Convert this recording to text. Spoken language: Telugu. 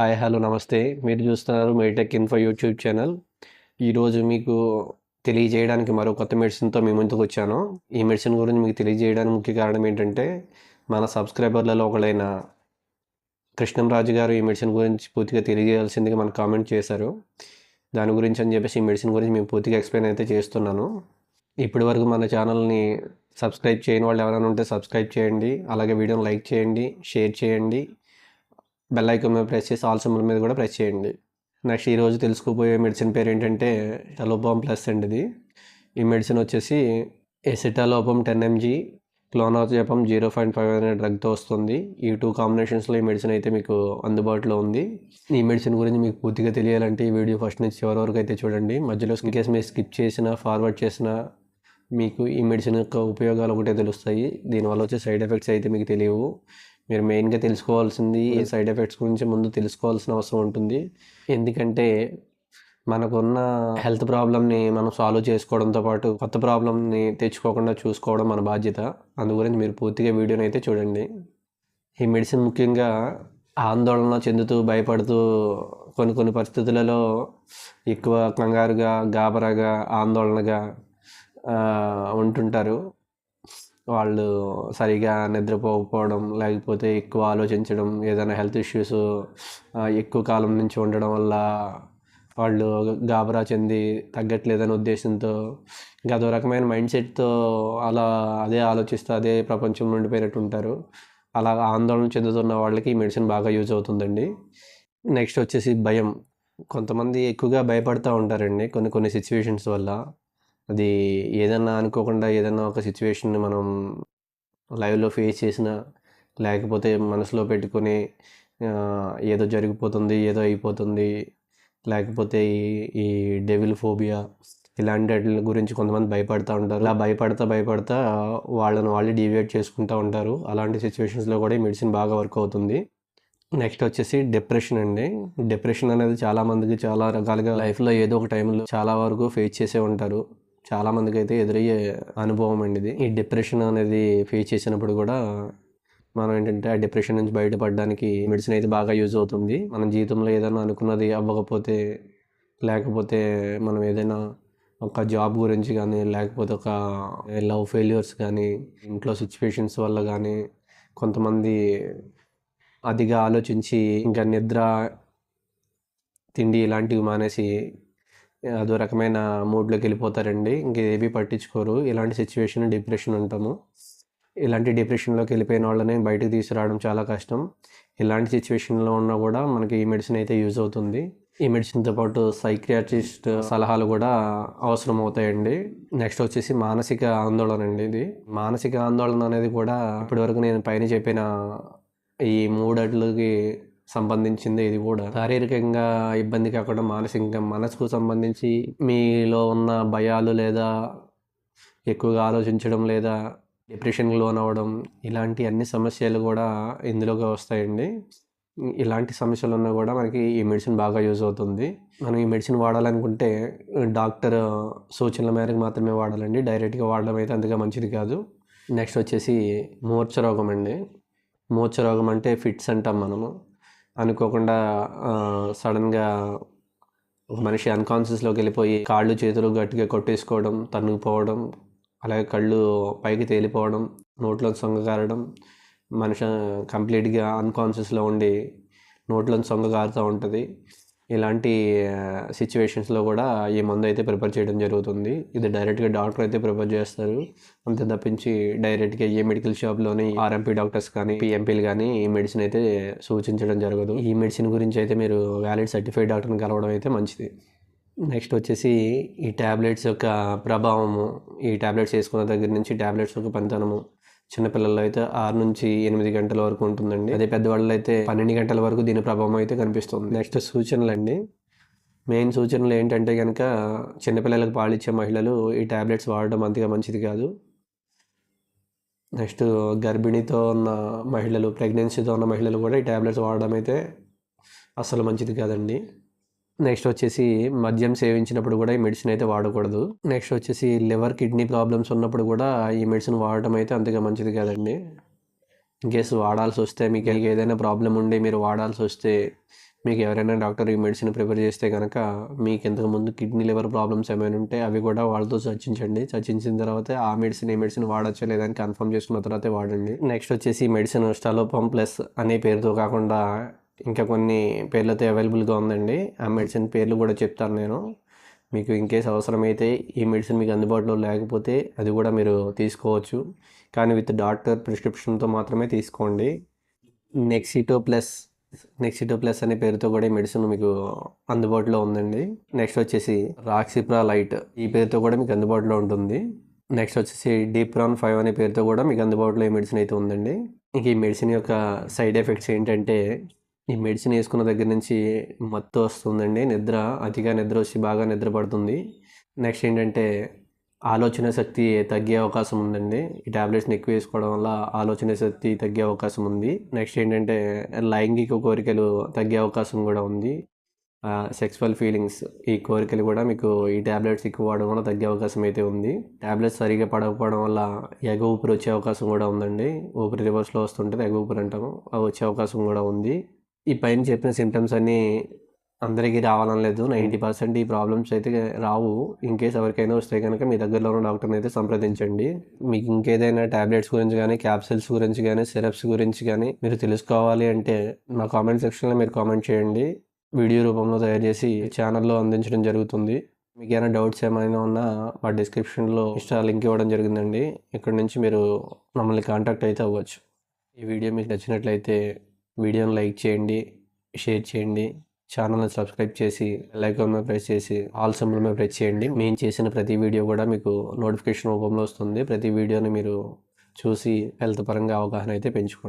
హాయ్ హలో నమస్తే. మీరు చూస్తున్నారు మెడిటెక్ ఇన్ఫో యూట్యూబ్ ఛానల్. ఈరోజు మీకు తెలియజేయడానికి మరో కొత్త మెడిసిన్తో మీ ముందుకు వచ్చాను. ఈ మెడిసిన్ గురించి మీకు తెలియజేయడానికి ముఖ్య కారణం ఏంటంటే, మన సబ్స్క్రైబర్లలో ఒకరైన కృష్ణంరాజు గారు ఈ మెడిసిన్ గురించి పూర్తిగా తెలియజేయాల్సిందిగా మనకు కామెంట్ చేశారు. దాని గురించి అని చెప్పేసి ఈ మెడిసిన్ గురించి మేము పూర్తిగా ఎక్స్ప్లెయిన్ అయితే చేస్తున్నాను. ఇప్పటి వరకు మన ఛానల్ని సబ్స్క్రైబ్ చేయని వాళ్ళు ఎవరైనా ఉంటే సబ్స్క్రైబ్ చేయండి. అలాగే వీడియోని లైక్ చేయండి, షేర్ చేయండి, బెల్ ఐకాన్ మీద ప్రెస్ చేసి ఆల్ సింబల్ మీద కూడా ప్రెస్ చేయండి. నెక్స్ట్ ఈరోజు తెలుసుకోబోయే మెడిసిన్ పేరు ఏంటంటే ఎసిటలోపామ్ ప్లస్ అండి. ఈ మెడిసిన్ వచ్చేసి ఎసిటలోపామ్ 10 mg, క్లోనాజెపమ్ 0.5 అనే డ్రగ్తో వస్తుంది. ఈ 2 కాంబినేషన్స్లో ఈ మెడిసిన్ అయితే మీకు అందుబాటులో ఉంది. ఈ మెడిసిన్ గురించి మీకు పూర్తిగా తెలియాలంటే ఈ వీడియో ఫస్ట్ నుంచి చివరి వరకు అయితే చూడండి. మధ్యలో ఇన్ కేసు మీరు స్కిప్ చేసినా ఫార్వర్డ్ చేసినా మీకు ఈ మెడిసిన్ యొక్క ఉపయోగాలు ఒకటే తెలుస్తాయి. దీనివల్ల వచ్చే సైడ్ ఎఫెక్ట్స్ అయితే మీకు తెలియవు. మీరు మెయిన్గా తెలుసుకోవాల్సింది ఈ సైడ్ ఎఫెక్ట్స్ గురించి ముందు తెలుసుకోవాల్సిన అవసరం ఉంటుంది. ఎందుకంటే మనకున్న హెల్త్ ప్రాబ్లమ్ని మనం సాల్వ్ చేసుకోవడంతో పాటు కొత్త ప్రాబ్లమ్ని తెచ్చుకోకుండా చూసుకోవడం మన బాధ్యత. అందు గురించి మీరు పూర్తిగా వీడియోని అయితే చూడండి. ఈ మెడిసిన్ ముఖ్యంగా ఆందోళన చెందుతూ భయపడుతూ కొన్ని పరిస్థితులలో ఎక్కువ కంగారుగా, గాబరాగా, ఆందోళనగా ఉంటుంటారు. వాళ్ళు సరిగా నిద్రపోకపోవడం, లేకపోతే ఎక్కువ ఆలోచించడం, ఏదైనా హెల్త్ ఇష్యూస్ ఎక్కువ కాలం నుంచి ఉండడం వల్ల వాళ్ళు గాబరా చెంది తగ్గట్లేదనే ఉద్దేశంతో ఇంకా అదో రకమైన మైండ్ సెట్తో అదే ఆలోచిస్తూ అదే ప్రపంచంలో ఉండిపోయినట్టు ఉంటారు. అలా ఆందోళన చెందుతున్న వాళ్ళకి ఈ మెడిసిన్ బాగా యూజ్ అవుతుందండి. నెక్స్ట్ వచ్చేసి భయం. కొంతమంది ఎక్కువగా భయపడుతూ ఉంటారండి కొన్ని సిచ్యువేషన్స్ వల్ల. అది ఏదన్నా అనుకోకుండా ఏదన్నా ఒక సిచ్యువేషన్ని మనం లైవ్లో ఫేస్ చేసినా, లేకపోతే మనసులో పెట్టుకొని ఏదో జరిగిపోతుంది, ఏదో అయిపోతుంది, లేకపోతే ఈ డెవిల్ ఫోబియా ఇలాంటి వాటి గురించి కొంతమంది భయపడుతూ ఉంటారు. అలా భయపడతా వాళ్ళని వాళ్ళు డీవియేట్ చేసుకుంటూ ఉంటారు. అలాంటి సిచ్యువేషన్స్లో కూడా ఈ మెడిసిన్ బాగా వర్క్ అవుతుంది. నెక్స్ట్ వచ్చేసి డిప్రెషన్ అండి. డిప్రెషన్ అనేది చాలామందికి చాలా రకాలుగా లైఫ్లో ఏదో ఒక టైంలో చాలా వరకు ఫేస్ చేసే ఉంటారు. చాలామందికి అయితే ఎదురయ్యే అనుభవం అండి ఇది. ఈ డిప్రెషన్ అనేది ఫేస్ చేసినప్పుడు కూడా మనం ఏంటంటే ఆ డిప్రెషన్ నుంచి బయటపడడానికి మెడిసిన్ అయితే బాగా యూజ్ అవుతుంది. మన జీవితంలో ఏదైనా అనుకున్నది అవ్వకపోతే, లేకపోతే మనం ఏదైనా ఒక జాబ్ గురించి కానీ, లేకపోతే ఒక లవ్ ఫెయిల్యూర్స్ కానీ, ఇంట్లో సిచ్యువేషన్స్ వల్ల కానీ, కొంతమంది అతిగా ఆలోచించి ఇంకా నిద్ర, తిండి ఇలాంటివి మానేసి అదో రకమైన మూడ్లోకి వెళ్ళిపోతారండి. ఇంకేవి పట్టించుకోరు. ఇలాంటి సిచ్యువేషన్ డిప్రెషన్ అంటాము. ఇలాంటి డిప్రెషన్లోకి వెళ్ళిపోయిన వాళ్ళని బయటకు తీసుకురావడం చాలా కష్టం. ఇలాంటి సిచ్యువేషన్లో ఉన్నా కూడా మనకి ఈ మెడిసిన్ అయితే యూజ్ అవుతుంది. ఈ మెడిసిన్తో పాటు సైకియాట్రిస్ట్ సలహాలు కూడా అవసరం అవుతాయండి. నెక్స్ట్ వచ్చేసి మానసిక ఆందోళన అండి. ఇది మానసిక ఆందోళన అనేది కూడా ఇప్పటివరకు నేను పైన చెప్పిన ఈ 3 అట్లకి సంబంధించింది. ఇది కూడా శారీరకంగా ఇబ్బంది కాకుండా మానసికంగా మనసుకు సంబంధించి మీలో ఉన్న భయాలు లేదా ఎక్కువగా ఆలోచించడం లేదా డిప్రెషన్కి లోనవ్వడం ఇలాంటి అన్ని సమస్యలు కూడా ఇందులోకి వస్తాయండి. ఇలాంటి సమస్యలు ఉన్నా కూడా మనకి ఈ మెడిసిన్ బాగా యూజ్ అవుతుంది. మనం ఈ మెడిసిన్ వాడాలనుకుంటే డాక్టర్ సూచనల మేరకు మాత్రమే వాడాలండి. డైరెక్ట్గా వాడడం అయితే అంతగా మంచిది కాదు. నెక్స్ట్ వచ్చేసి మూర్ఛ రోగం అండి. మూర్ఛ రోగం అంటే ఫిట్స్ అంటాం మనము. అనుకోకుండా సడన్గా ఒక మనిషి అన్కాన్షియస్లోకి వెళ్ళిపోయి కాళ్ళు చేతులు గట్టిగా కొట్టేసుకోవడం, తన్నుకుపోవడం, అలాగే కళ్ళు పైకి తేలిపోవడం, నోట్లో సొంగ కారడం, మనిషి కంప్లీట్గా అన్కాన్షియస్లో ఉండి నోట్లో సొంగ కారుతూ ఉంటుంది. ఇలాంటి సిచ్యువేషన్స్లో కూడా ఈ మందు అయితే ప్రిపేర్ చేయడం జరుగుతుంది. ఇది డైరెక్ట్గా డాక్టర్ అయితే ప్రిపేర్ చేస్తారు. అంతే తప్పించి డైరెక్ట్గా ఏ మెడికల్ షాప్లోని ఆర్ఎంపీ డాక్టర్స్ కానీ పిఎంపీలు కానీ ఈ మెడిసిన్ అయితే సూచించడం జరగదు. ఈ మెడిసిన్ గురించి అయితే మీరు వ్యాలిడ్ సర్టిఫైడ్ డాక్టర్ని కలవడం అయితే మంచిది. నెక్స్ట్ వచ్చేసి ఈ ట్యాబ్లెట్స్ యొక్క ప్రభావము. ఈ ట్యాబ్లెట్స్ వేసుకున్న దగ్గర నుంచి ట్యాబ్లెట్స్ యొక్క పనితనము చిన్నపిల్లల్లో అయితే 6 నుంచి 8 గంటల వరకు ఉంటుందండి. అదే పెద్దవాళ్ళు అయితే 12 గంటల వరకు దీని ప్రభావం అయితే కనిపిస్తుంది. నెక్స్ట్ సూచనలు అండి. మెయిన్ సూచనలు ఏంటంటే కనుక చిన్నపిల్లలకు పాలిచ్చే మహిళలు ఈ ట్యాబ్లెట్స్ వాడడం అంతగా మంచిది కాదు. నెక్స్ట్ గర్భిణీతో ఉన్న మహిళలు, ప్రెగ్నెన్సీతో ఉన్న మహిళలు కూడా ఈ ట్యాబ్లెట్స్ వాడడం అయితే అసలు మంచిది కాదండి. నెక్స్ట్ వచ్చేసి మద్యం సేవించినప్పుడు కూడా ఈ మెడిసిన్ అయితే వాడకూడదు. నెక్స్ట్ వచ్చేసి లివర్ కిడ్నీ ప్రాబ్లమ్స్ ఉన్నప్పుడు కూడా ఈ మెడిసిన్ వాడటం అయితే అంతగా మంచిది కాదండి. ఇన్కేస్ వాడాల్సి వస్తే మీకు ఏదైనా ప్రాబ్లం ఉండి మీరు వాడాల్సి వస్తే మీకు ఎవరైనా డాక్టర్ ఈ మెడిసిన్ ప్రిపేర్ చేస్తే కనుక మీకు ఇంతకుముందు కిడ్నీ లివర్ ప్రాబ్లమ్స్ ఏమైనా ఉంటే అవి కూడా వాళ్ళతో చర్చించండి. చర్చించిన తర్వాత ఆ మెడిసిన్ ఏ మెడిసిన్ వాడచ్చా లేదని కన్ఫర్మ్ చేసుకున్న తర్వాతే వాడండి. నెక్స్ట్ వచ్చేసి మెడిసిన్ స్టలోపం ప్లస్ అనే పేరుతో కాకుండా ఇంకా కొన్ని పేర్లతో అవైలబుల్గా ఉందండి. ఆ మెడిసిన్ పేర్లు కూడా చెప్తాను నేను. మీకు ఇన్కేస్ అవసరమైతే ఈ మెడిసిన్ మీకు అందుబాటులో లేకపోతే అది కూడా మీరు తీసుకోవచ్చు, కానీ విత్ డాక్టర్ ప్రిస్క్రిప్షన్తో మాత్రమే తీసుకోండి. నెక్సిటో ప్లస్ అనే పేరుతో కూడా ఈ మెడిసిన్ మీకు అందుబాటులో ఉందండి. నెక్స్ట్ వచ్చేసి రాక్సిప్రాలైట్ ఈ పేరుతో కూడా మీకు అందుబాటులో ఉంటుంది. నెక్స్ట్ వచ్చేసి డిప్రాన్ 5 అనే పేరుతో కూడా మీకు అందుబాటులో ఈ మెడిసిన్ అయితే ఉందండి. ఇంక ఈ మెడిసిన్ యొక్క సైడ్ ఎఫెక్ట్స్ ఏంటంటే ఈ మెడిసిన్ వేసుకున్న దగ్గర నుంచి మత్తు వస్తుందండి, అతిగా నిద్ర వచ్చి బాగా నిద్ర పడుతుంది. నెక్స్ట్ ఏంటంటే ఆలోచన శక్తి తగ్గే అవకాశం ఉందండి. ఈ ట్యాబ్లెట్స్ని ఎక్కువ వేసుకోవడం వల్ల ఆలోచన శక్తి తగ్గే అవకాశం ఉంది. నెక్స్ట్ ఏంటంటే లైంగిక కోరికలు తగ్గే అవకాశం కూడా ఉంది. సెక్సువల్ ఫీలింగ్స్ ఈ కోరికలు కూడా మీకు ఈ ట్యాబ్లెట్స్ ఎక్కువ వాడడం వల్ల తగ్గే అవకాశం అయితే ఉంది. ట్యాబ్లెట్స్ సరిగా పడకపోవడం వల్ల ఎగ ఊపిరి వచ్చే అవకాశం కూడా ఉందండి. ఊపిరి రివర్స్లో వస్తుంటుంది, ఎగ ఊపిరి అంటాము, అవి వచ్చే అవకాశం కూడా ఉంది. ఈ పైన చెప్పిన సిమ్టమ్స్ అన్నీ అందరికీ రావాలని లేదు. 90% ఈ ప్రాబ్లమ్స్ అయితే రావు. ఇన్కేస్ ఎవరికైనా వస్తే కనుక మీ దగ్గరలో ఉన్న డాక్టర్ని అయితే సంప్రదించండి. మీకు ఇంకేదైనా ట్యాబ్లెట్స్ గురించి కానీ, క్యాప్సిల్స్ గురించి కానీ, సిరప్స్ గురించి కానీ మీరు తెలుసుకోవాలి అంటే మా కామెంట్ సెక్షన్లో మీరు కామెంట్ చేయండి. వీడియో రూపంలో తయారు చేసి ఛానల్లో అందించడం జరుగుతుంది. మీకు ఏమైనా డౌట్స్ ఏమైనా ఉన్నా మా డిస్క్రిప్షన్లో ఇన్స్టా లింక్ ఇవ్వడం జరిగిందండి. ఇక్కడ నుంచి మీరు మమ్మల్ని కాంటాక్ట్ అయితే అవ్వచ్చు. ఈ వీడియో మీకు నచ్చినట్లయితే వీడియోని లైక్ చేయండి, షేర్ చేయండి, ఛానల్ని సబ్స్క్రైబ్ చేసి బెల్ ఐకాన్ మీద ప్రెస్ చేసి ఆల్ సింబల్ మీద ప్రెస్ చేయండి. మేము చేసిన ప్రతి వీడియో కూడా మీకు నోటిఫికేషన్ రూపంలో వస్తుంది. ప్రతి వీడియోని మీరు చూసి హెల్త్ పరంగా అవగాహన అయితే పెంచుకోండి.